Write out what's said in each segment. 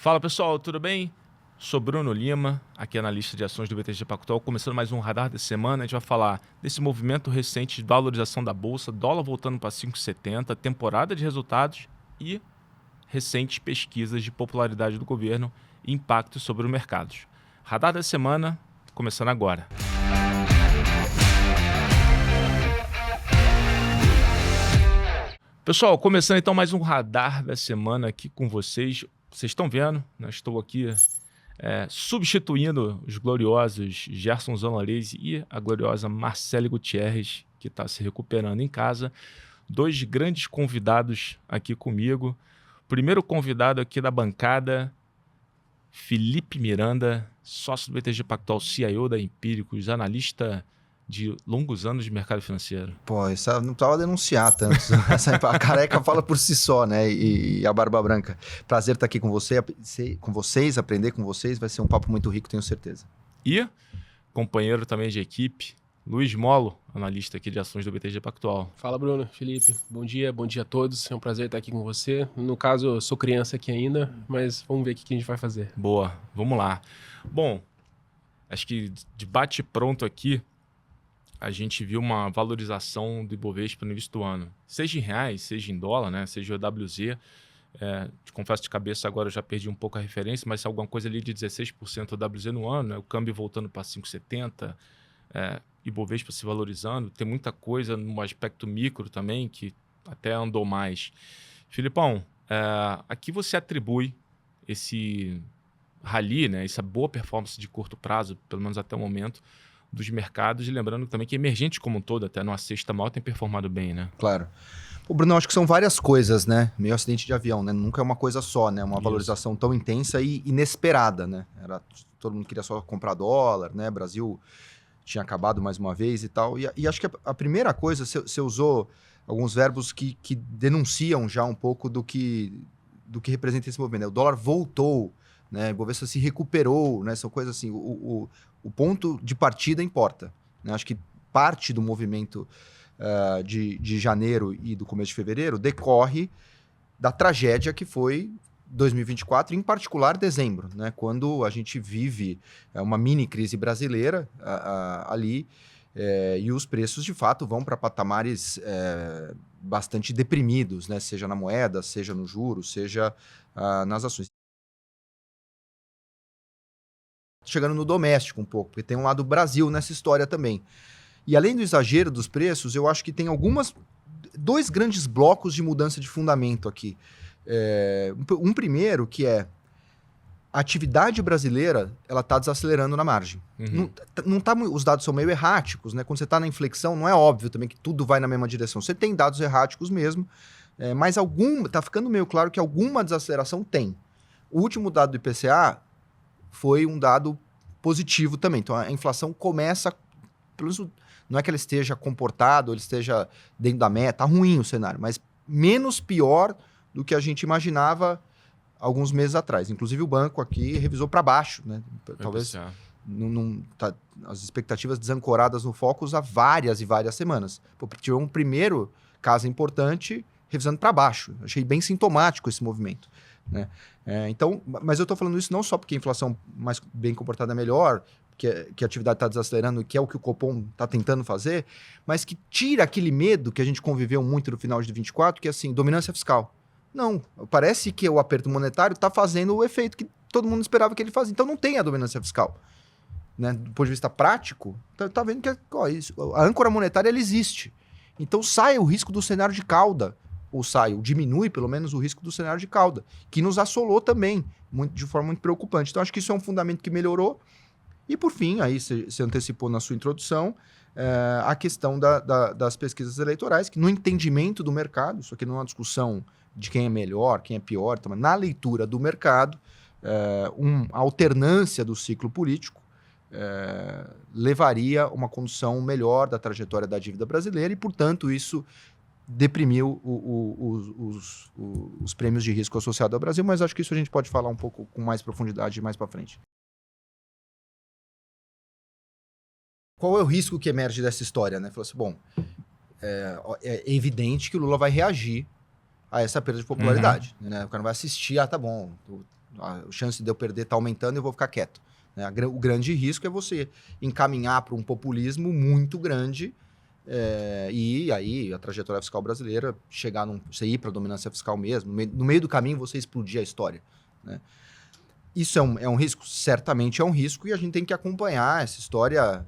Fala pessoal, tudo bem? Sou Bruno Lima, aqui analista de ações do BTG Pactual, começando mais um Radar da Semana. A gente vai falar desse movimento recente de valorização da Bolsa, dólar voltando para 5,70, temporada de resultados e recentes pesquisas de popularidade do governo e impacto sobre os mercados. Radar da Semana, começando agora. Pessoal, começando então mais um Radar da Semana aqui com vocês. Vocês estão vendo, né? Estou aqui substituindo os gloriosos Gerson Zanolese e a gloriosa Marcele Gutierrez, que está se recuperando em casa. Dois grandes convidados aqui comigo. Primeiro convidado aqui da bancada, Felipe Miranda, sócio do BTG Pactual, CIO da Empíricos, analista de longos anos de mercado financeiro. Pô, isso não precisava denunciar tanto. A careca fala por si só, né? E a barba branca. Prazer estar aqui com vocês, aprender com vocês. Vai ser um papo muito rico, tenho certeza. E companheiro também de equipe, Luiz Molo, analista aqui de ações do BTG Pactual. Fala, Bruno, Felipe. Bom dia a todos. É um prazer estar aqui com você. No caso, eu sou criança aqui ainda, mas vamos ver o que a gente vai fazer. Boa, vamos lá. Bom, acho que de bate pronto aqui, a gente viu uma valorização do Ibovespa no início do ano. Seja em reais, seja em dólar, né? Seja o EWZ. Te confesso de cabeça agora eu já perdi um pouco a referência, mas alguma coisa ali de 16% o EWZ no ano, né? O câmbio voltando para 5,70, Ibovespa se valorizando. Tem muita coisa no aspecto micro também que até andou mais. Filipão, aqui você atribui esse rally, né? Essa boa performance de curto prazo, pelo menos até o momento, dos mercados, e lembrando também que emergentes como um todo, até numa sexta maior, tem performado bem, né? Claro. O Bruno, acho que são várias coisas, né? Meio acidente de avião, né? Nunca é uma coisa só, né? Uma valorização tão intensa e inesperada, né? Todo mundo queria só comprar dólar, né? Brasil tinha acabado mais uma vez e tal. E acho que a primeira coisa, você usou alguns verbos que denunciam já um pouco do que representa esse movimento, né? O dólar voltou, né? O Ibovespa se recuperou, né? São coisas assim. O ponto de partida importa, né? Acho que parte do movimento de janeiro e do começo de fevereiro decorre da tragédia que foi 2024, em particular dezembro, né? Quando a gente vive uma mini crise brasileira ali e os preços de fato vão para patamares bastante deprimidos, né? Seja na moeda, seja no juro, seja nas ações. Chegando no doméstico um pouco, porque tem um lado Brasil nessa história também. E além do exagero dos preços, eu acho que tem dois grandes blocos de mudança de fundamento aqui. Um primeiro que é a atividade brasileira, ela está desacelerando na margem. Uhum. Os dados são meio erráticos, né? Quando você está na inflexão, não é óbvio também que tudo vai na mesma direção. Você tem dados erráticos mesmo, mas está ficando meio claro que alguma desaceleração tem. O último dado do IPCA foi um dado positivo também. Então, a inflação começa, pelo menos não é que ela esteja comportada, ou ela esteja dentro da meta, está ruim o cenário, mas menos pior do que a gente imaginava alguns meses atrás. Inclusive, o banco aqui revisou para baixo, né? Talvez as expectativas desancoradas no Focus há várias e várias semanas. Tive um primeiro caso importante revisando para baixo. Achei bem sintomático esse movimento, né? Então, mas eu estou falando isso não só porque a inflação mais bem comportada é melhor, que a atividade está desacelerando, que é o que o Copom está tentando fazer, mas que tira aquele medo que a gente conviveu muito no final de 24, que é assim, dominância fiscal. Não, parece que o aperto monetário está fazendo o efeito que todo mundo esperava que ele fazia. Então não tem a dominância fiscal, né? Do ponto de vista prático, tá vendo que a âncora monetária ela existe. Então sai o risco do cenário de cauda, ou diminui pelo menos o risco do cenário de cauda, que nos assolou também, de forma muito preocupante. Então acho que isso é um fundamento que melhorou. E por fim, aí você antecipou na sua introdução, a questão das pesquisas eleitorais, que no entendimento do mercado, isso aqui não é uma discussão de quem é melhor, quem é pior, mas na leitura do mercado, a alternância do ciclo político levaria a uma condução melhor da trajetória da dívida brasileira e, portanto, isso deprimiu os prêmios de risco associados ao Brasil, mas acho que isso a gente pode falar um pouco com mais profundidade mais para frente. Qual é o risco que emerge dessa história, né? Falou assim, bom, é evidente que o Lula vai reagir a essa perda de popularidade, né? O cara não vai assistir, tá bom, A chance de eu perder está aumentando e eu vou ficar quieto. Né? O grande risco é você encaminhar para um populismo muito grande e aí a trajetória fiscal brasileira você ir para a dominância fiscal mesmo, no meio do caminho você explodir a história. Né? Isso é um risco? Certamente é um risco e a gente tem que acompanhar essa história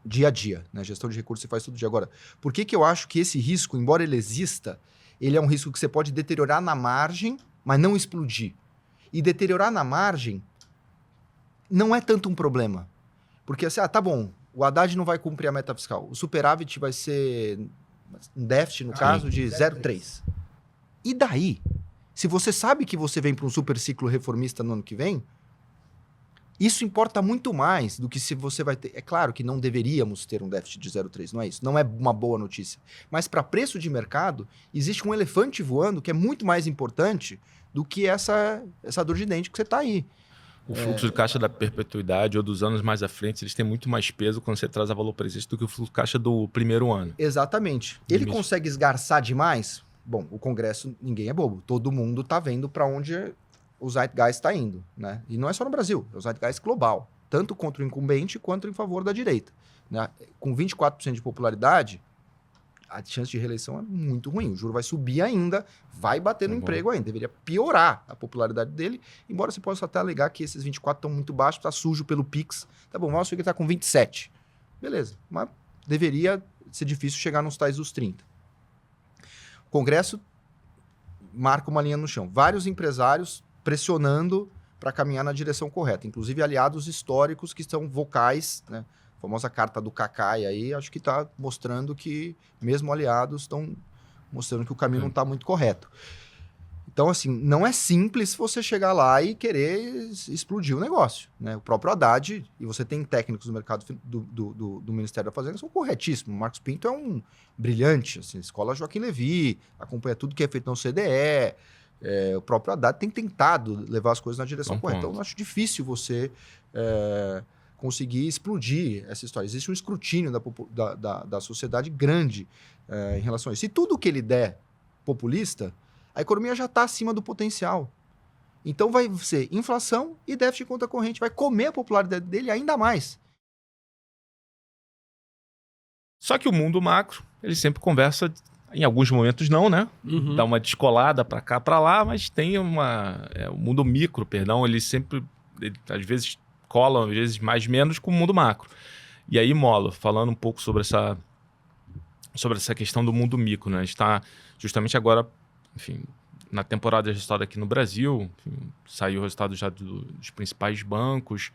dia a dia. Né? Gestão de recursos você faz todo dia. Agora, por que eu acho que esse risco, embora ele exista, ele é um risco que você pode deteriorar na margem, mas não explodir. E deteriorar na margem não é tanto um problema. Porque assim, tá bom, o Haddad não vai cumprir a meta fiscal. O superávit vai ser um déficit, no caso, de 0,3. E daí? Se você sabe que você vem para um super ciclo reformista no ano que vem, isso importa muito mais do que se você vai ter... É claro que não deveríamos ter um déficit de 0,3, não é isso. Não é uma boa notícia. Mas para preço de mercado, existe um elefante voando que é muito mais importante do que essa dor de dente que você está aí. O fluxo de caixa da perpetuidade ou dos anos mais à frente, eles têm muito mais peso quando você traz a valor presente do que o fluxo de caixa do primeiro ano. Exatamente. Ele consegue esgarçar demais? Bom, o Congresso, ninguém é bobo. Todo mundo está vendo para onde o Zeitgeist está indo. Né? E não é só no Brasil, é o Zeitgeist global. Tanto contra o incumbente quanto em favor da direita. Né? Com 24% de popularidade, a chance de reeleição é muito ruim. O juro vai subir ainda, vai bater no emprego ainda. Deveria piorar a popularidade dele, embora você possa até alegar que esses 24 estão muito baixos, está sujo pelo Pix. Tá bom, vamos ver que está com 27. Beleza, mas deveria ser difícil chegar nos tais dos 30. O Congresso marca uma linha no chão. Vários empresários pressionando para caminhar na direção correta, inclusive aliados históricos que são vocais, né? A famosa carta do Cacai aí, acho que está mostrando que mesmo aliados estão mostrando que o caminho não está muito correto. Então, assim, não é simples você chegar lá e querer explodir o negócio. Né? O próprio Haddad, e você tem técnicos do mercado do Ministério da Fazenda, são corretíssimos. O Marcos Pinto é um brilhante, assim, escola Joaquim Levy, acompanha tudo que é feito no CDE. O próprio Haddad tem tentado levar as coisas na direção correta. Então, eu acho difícil você conseguir explodir essa história. Existe um escrutínio da sociedade grande em relação a isso. E tudo que ele der populista, a economia já está acima do potencial. Então vai ser inflação e déficit de conta corrente. Vai comer a popularidade dele ainda mais. Só que o mundo macro, ele sempre conversa, em alguns momentos não, né? Uhum. Dá uma descolada para cá, para lá, mas tem o mundo micro, ele sempre, às vezes cola, às vezes mais menos, com o mundo macro. E aí, Molo, falando um pouco sobre essa questão do mundo micro, né? A gente está justamente agora, enfim, na temporada de resultado aqui no Brasil, enfim, saiu o resultado já dos principais bancos,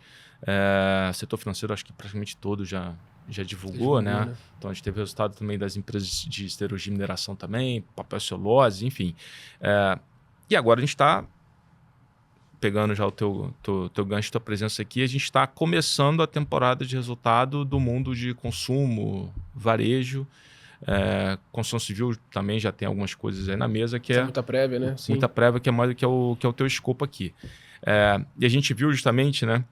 setor financeiro acho que praticamente todo já divulgou, né? Então a gente teve o resultado também das empresas de siderurgia e mineração também, papel celulose, enfim. E agora a gente está pegando já o teu gancho, tua presença aqui, a gente está começando a temporada de resultado do mundo de consumo, varejo, construção civil também já tem algumas coisas aí na mesa que muita prévia, né? Sim. Muita prévia, que é o teu escopo aqui. E a gente viu justamente, né?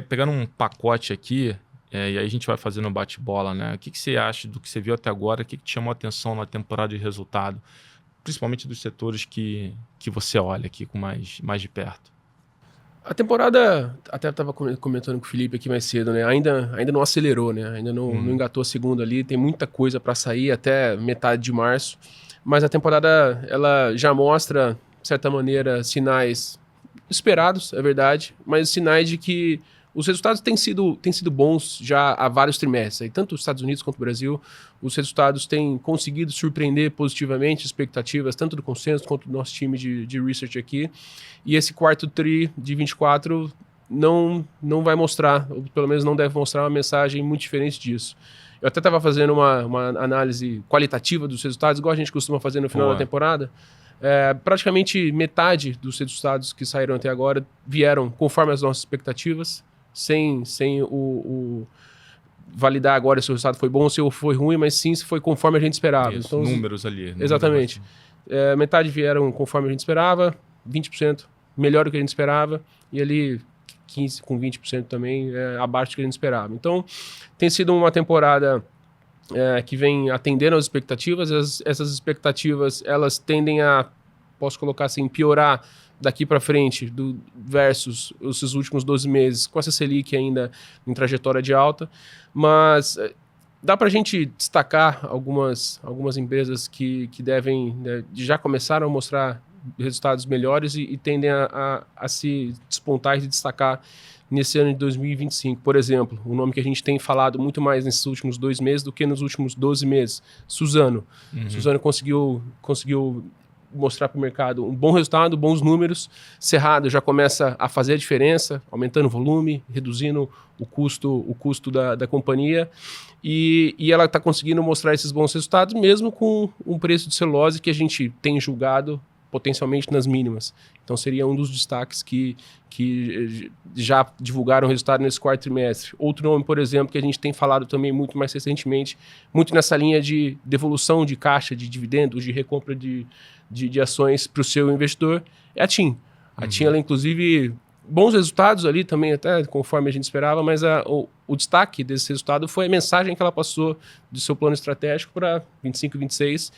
Pegando um pacote aqui, e aí a gente vai fazendo um bate-bola, né? O que você acha do que você viu até agora? O que te chamou a atenção na temporada de resultado? Principalmente dos setores que você olha aqui com mais de perto. A temporada, até estava comentando com o Felipe aqui mais cedo, né? Ainda não acelerou, né? Ainda não engatou a segunda ali. Tem muita coisa para sair até metade de março. Mas a temporada, ela já mostra, de certa maneira, sinais esperados, é verdade, mas sinais de que os resultados têm sido bons já há vários trimestres. Aí, tanto os Estados Unidos quanto o Brasil, os resultados têm conseguido surpreender positivamente expectativas, tanto do consenso quanto do nosso time de research aqui. E esse quarto TRI de 24 não vai mostrar, ou pelo menos não deve mostrar uma mensagem muito diferente disso. Eu até estava fazendo uma análise qualitativa dos resultados, igual a gente costuma fazer no final da temporada. Praticamente metade dos resultados que saíram até agora vieram conforme as nossas expectativas, sem o validar agora se o resultado foi bom ou se foi ruim, mas sim se foi conforme a gente esperava. Isso, então, números ali. Exatamente. Metade vieram conforme a gente esperava, 20% melhor do que a gente esperava, e ali 15% com 20% também abaixo do que a gente esperava. Então, tem sido uma temporada que vem atendendo às expectativas. Essas expectativas, elas tendem a posso colocar assim, piorar daqui para frente versus esses últimos 12 meses, com essa Selic ainda em trajetória de alta, mas dá para a gente destacar algumas empresas que devem, né, já começaram a mostrar resultados melhores e tendem a se despontar e se destacar nesse ano de 2025. Por exemplo, um nome que a gente tem falado muito mais nesses últimos 2 meses do que nos últimos 12 meses, Suzano. Suzano conseguiu mostrar para o mercado um bom resultado, bons números. Cerrado já começa a fazer a diferença, aumentando o volume, reduzindo o custo da companhia. E ela está conseguindo mostrar esses bons resultados, mesmo com um preço de celulose que a gente tem julgado potencialmente nas mínimas. Então seria um dos destaques que já divulgaram o resultado nesse quarto trimestre. Outro nome, por exemplo, que a gente tem falado também muito mais recentemente, muito nessa linha de devolução de caixa, de dividendos, de recompra de ações para o seu investidor, é a TIM. A TIM, ela inclusive, bons resultados ali também, até conforme a gente esperava, mas o destaque desse resultado foi a mensagem que ela passou do seu plano estratégico para 25 e 26,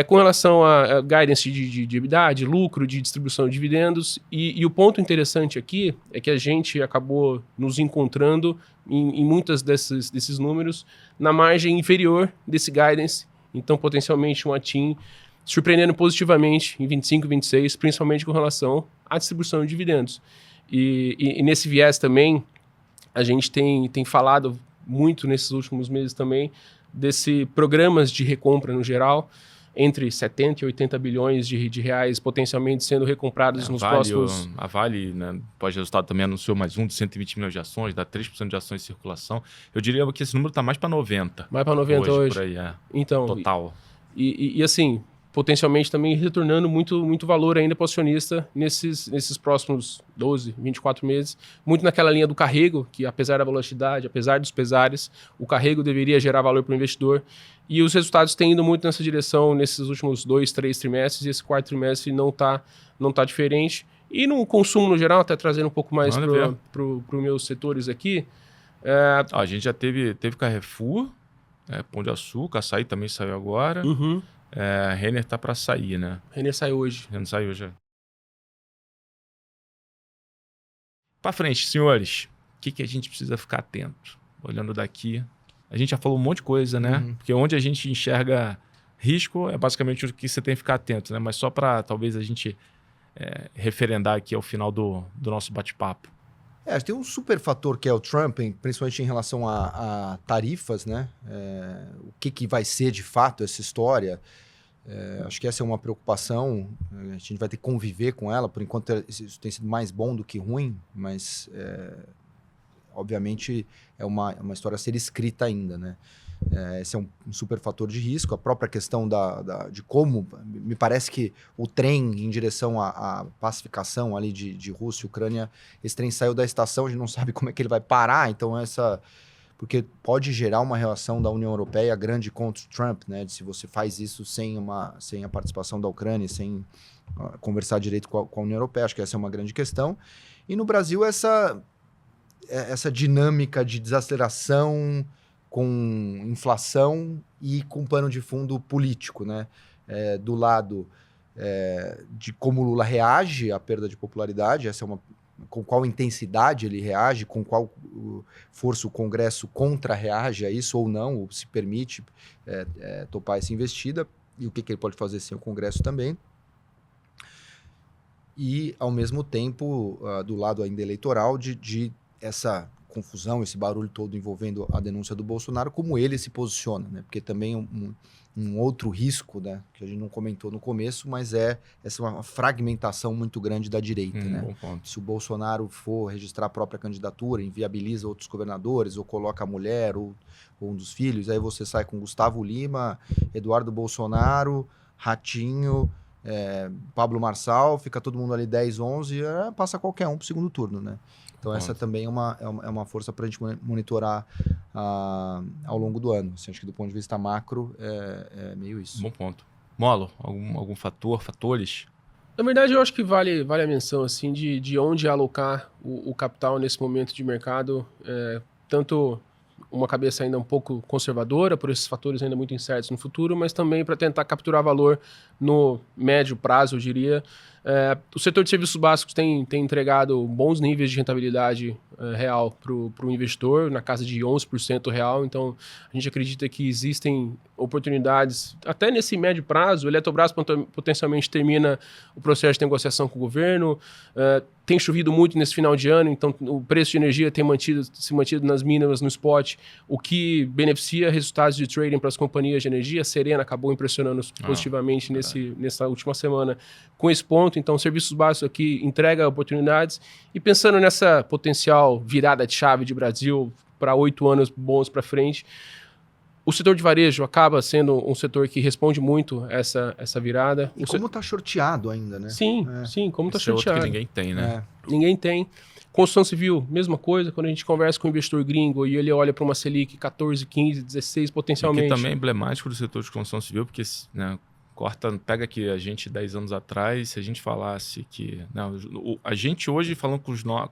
com relação a guidance de EBITDA, de lucro, de distribuição de dividendos. E o ponto interessante aqui é que a gente acabou nos encontrando em muitos desses números na margem inferior desse guidance. Então, potencialmente, uma TIM surpreendendo positivamente em 25 e 26, principalmente com relação à distribuição de dividendos. E nesse viés também, a gente tem falado muito nesses últimos meses também desse programas de recompra no geral, entre 70 e 80 bilhões de reais potencialmente sendo recomprados nos próximos... A Vale, né, pós-resultado, também anunciou mais um de 120 milhões de ações, dá 3% de ações em circulação. Eu diria que esse número está mais para 90. Mais para 90 hoje. Por aí, então, total. E assim, potencialmente também retornando muito valor ainda para o acionista nesses próximos 12, 24 meses. Muito naquela linha do carrego, que apesar da volatilidade, apesar dos pesares, o carrego deveria gerar valor para o investidor. E os resultados têm ido muito nessa direção nesses últimos 2, 3 trimestres, e esse quarto trimestre não tá diferente. E no consumo no geral, até trazendo um pouco mais para os meus setores aqui. A gente já teve Carrefour, Pão de Açúcar, Açaí também saiu agora. Renner tá para sair, né? Renner saiu hoje. Renner saiu já. Para frente, senhores, o que a gente precisa ficar atento? Olhando daqui, a gente já falou um monte de coisa, né? Porque onde a gente enxerga risco é basicamente o que você tem que ficar atento, né? Mas só para talvez a gente referendar aqui ao final do nosso bate-papo. Tem um super fator que é o Trump, principalmente em relação a tarifas, né? O que vai ser de fato essa história? Acho que essa é uma preocupação, a gente vai ter que conviver com ela. Por enquanto isso tem sido mais bom do que ruim, mas obviamente é uma história a ser escrita ainda, né? Esse é um super fator de risco. A própria questão de como, me parece que o trem em direção à pacificação ali de Rússia e Ucrânia, esse trem saiu da estação, a gente não sabe como é que ele vai parar, então porque pode gerar uma relação da União Europeia grande contra o Trump, né? Se você faz isso sem a participação da Ucrânia, sem conversar direito com a União Europeia, acho que essa é uma grande questão. E no Brasil, essa dinâmica de desaceleração com inflação e com pano de fundo político, né? Do lado de como Lula reage à perda de popularidade, com qual intensidade ele reage, com qual força o Congresso contra-reage a isso ou não, ou se permite topar essa investida, e o que ele pode fazer sem o Congresso também. E, ao mesmo tempo, do lado ainda eleitoral, de essa confusão, esse barulho todo envolvendo a denúncia do Bolsonaro, como ele se posiciona, né? Porque também um outro risco, né, que a gente não comentou no começo, mas essa uma fragmentação muito grande da direita, né? Bom ponto. Se o Bolsonaro for registrar a própria candidatura, inviabiliza outros governadores, ou coloca a mulher, ou um dos filhos, aí você sai com Gustavo Lima, Eduardo Bolsonaro, Ratinho, Pablo Marçal, fica todo mundo ali 10, 11, passa qualquer um pro segundo turno, né? Então essa também é uma força para a gente monitorar ao longo do ano. Assim, acho que do ponto de vista macro é meio isso. Bom ponto. Molo, algum fatores? Na verdade, eu acho que vale a menção assim, de onde alocar o capital nesse momento de mercado, tanto uma cabeça ainda um pouco conservadora, por esses fatores ainda muito incertos no futuro, mas também para tentar capturar valor no médio prazo, eu diria. O setor de serviços básicos tem entregado bons níveis de rentabilidade real para o investidor, na casa de 11% real. Então, a gente acredita que existem oportunidades, até nesse médio prazo. O Eletrobras potencialmente termina o processo de negociação com o governo. Tem chovido muito nesse final de ano, então o preço de energia tem se mantido nas mínimas no spot, o que beneficia resultados de trading para as companhias de energia. A Serena acabou impressionando positivamente nessa última semana com esse ponto. Então, serviços básicos aqui entrega oportunidades. E pensando nessa potencial virada de chave de Brasil para 8 anos bons para frente, o setor de varejo acaba sendo um setor que responde muito essa virada. E como está shorteado ainda, né? Sim, como está shorteado. Que ninguém tem, né? Ninguém tem. Construção civil, mesma coisa. Quando a gente conversa com o investidor gringo e ele olha para uma Selic 14, 15, 16 potencialmente. E que também é emblemático do setor de construção civil, porque pega aqui a gente 10 anos atrás, se a gente falasse que... a gente hoje, falando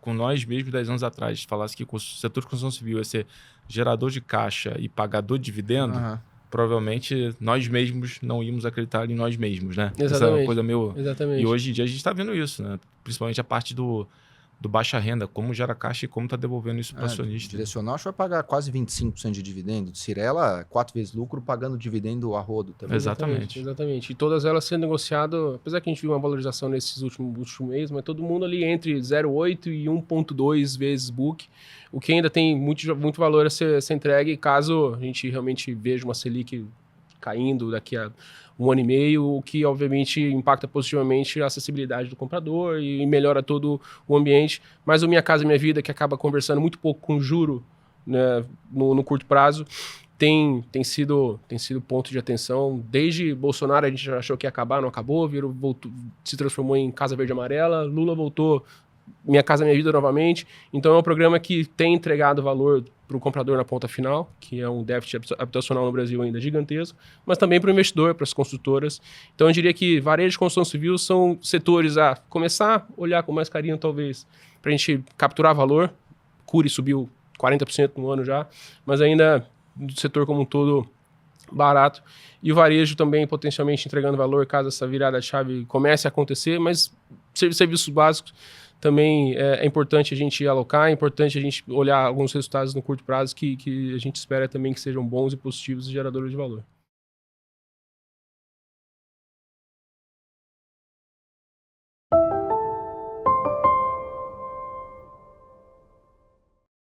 com nós mesmos 10 anos atrás, falasse que o setor de construção civil ia ser gerador de caixa e pagador de dividendo, provavelmente nós mesmos não íamos acreditar em nós mesmos, né? Exatamente. Essa é uma coisa meio... Exatamente. E hoje em dia a gente está vendo isso, né? Principalmente a parte do baixa renda, como gera caixa e como está devolvendo isso para o acionista. Direcional acho que vai pagar quase 25% de dividendo. Cirela, 4 vezes lucro, pagando dividendo a rodo também. Exatamente. E todas elas sendo negociadas, apesar que a gente viu uma valorização nesses últimos meses, mas todo mundo ali entre 0,8 e 1,2 vezes book, o que ainda tem muito valor a ser entregue caso a gente realmente veja uma Selic caindo daqui a 1 ano e meio, o que obviamente impacta positivamente a acessibilidade do comprador e melhora todo o ambiente. Mas o Minha Casa Minha Vida, que acaba conversando muito pouco com juro, né, no curto prazo, tem sido ponto de atenção. Desde Bolsonaro a gente já achou que ia acabar, não acabou, se transformou em Casa Verde e Amarela, Lula voltou, Minha Casa Minha Vida novamente. Então é um programa que tem entregado valor para o comprador na ponta final, que é um déficit habitacional no Brasil ainda gigantesco, mas também para o investidor, para as construtoras. Então eu diria que varejo e construção civil são setores a começar a olhar com mais carinho, talvez, para a gente capturar valor. Cury subiu 40% no ano já, mas ainda do setor como um todo barato. E o varejo também potencialmente entregando valor caso essa virada de chave comece a acontecer, mas serviços básicos também é importante a gente alocar, é importante a gente olhar alguns resultados no curto prazo que a gente espera também que sejam bons e positivos e geradores de valor.